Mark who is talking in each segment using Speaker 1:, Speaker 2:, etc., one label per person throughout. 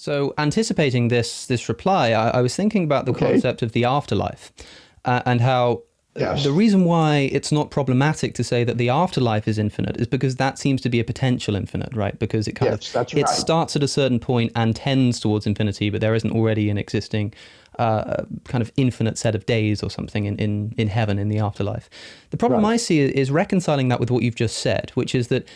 Speaker 1: So anticipating this reply, I was thinking about the concept of the afterlife, and how the reason why it's not problematic to say that the afterlife is infinite is because that seems to be a potential infinite, right? Because it it starts at a certain point and tends towards infinity, but there isn't already an existing kind of infinite set of days or something in heaven, in the afterlife. The problem I see is reconciling that with what you've just said, which is that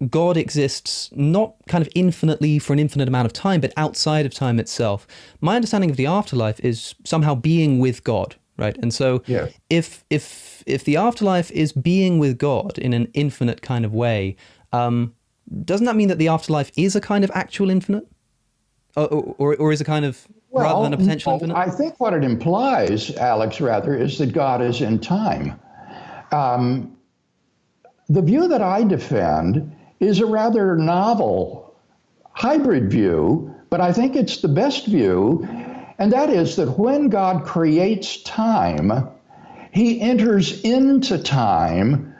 Speaker 1: God exists not kind of infinitely for an infinite amount of time, but outside of time itself. My understanding of the afterlife is somehow being with God, right? And so if the afterlife is being with God in an infinite kind of way, doesn't that mean that the afterlife is a kind of actual infinite? Or is a kind of, rather than a potential infinite?
Speaker 2: I think what it implies, Alex, rather, is that God is in time. The view that I defend is a rather novel hybrid view, but I think it's the best view, and that is that when God creates time, he enters into time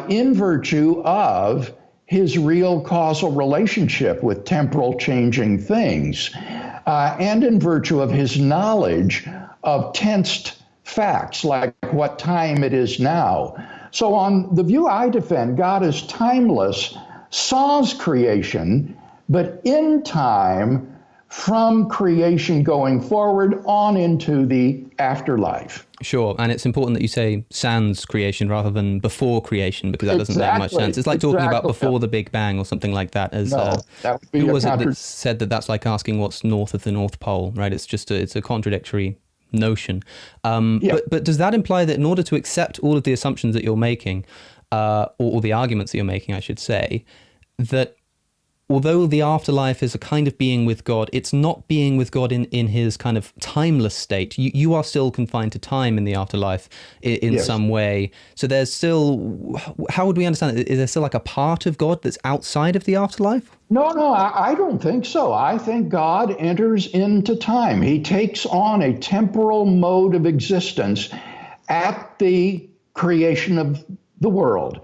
Speaker 2: in virtue of his real causal relationship with temporal changing things, and in virtue of his knowledge of tensed facts, like what time it is now. So on the view I defend, God is timeless, sans creation, but in time from creation going forward on into the afterlife.
Speaker 1: Sure, and it's important that you say sans creation rather than before creation, because that doesn't make much sense. It's like talking about before the Big Bang or something like that. As
Speaker 2: that would be
Speaker 1: who was it that said that that's like asking what's north of the North Pole, right? It's just it's a contradictory notion. But does that imply that in order to accept all of the assumptions that you're making, or the arguments that you're making, I should say, that although the afterlife is a kind of being with God, it's not being with God in his kind of timeless state. You are still confined to time in the afterlife in some way. So there's still, how would we understand it? Is there still like a part of God that's outside of the afterlife?
Speaker 2: No, I don't think so. I think God enters into time. He takes on a temporal mode of existence at the creation of the world.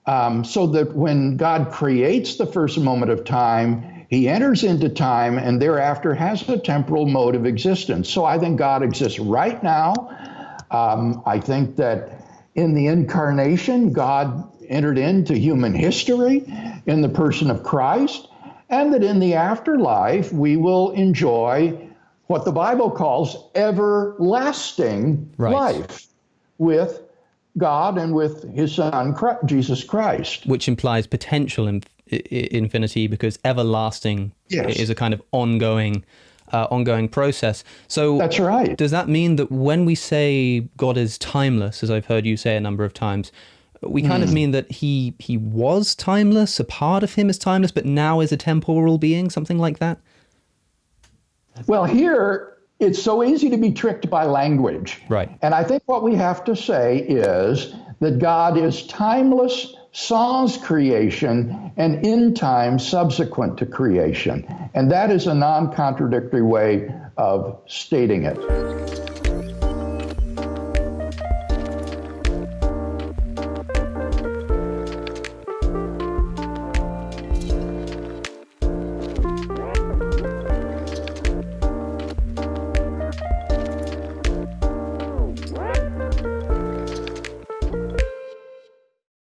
Speaker 2: So that when God creates the first moment of time, he enters into time and thereafter has a temporal mode of existence. So I think God exists right now. I think that in the incarnation, God entered into human history in the person of Christ, and that in the afterlife, we will enjoy what the Bible calls everlasting life with God and with his son, Jesus Christ.
Speaker 1: Which implies potential infinity, because everlasting is a kind of ongoing process. So
Speaker 2: that's right.
Speaker 1: Does that mean that when we say God is timeless, as I've heard you say a number of times, we kind of mean that he was timeless, a part of him is timeless, but now is a temporal being, something like that?
Speaker 2: Well, here, it's so easy to be tricked by language.
Speaker 1: Right.
Speaker 2: And I think what we have to say is that God is timeless, sans creation, and in time subsequent to creation. And that is a non-contradictory way of stating it.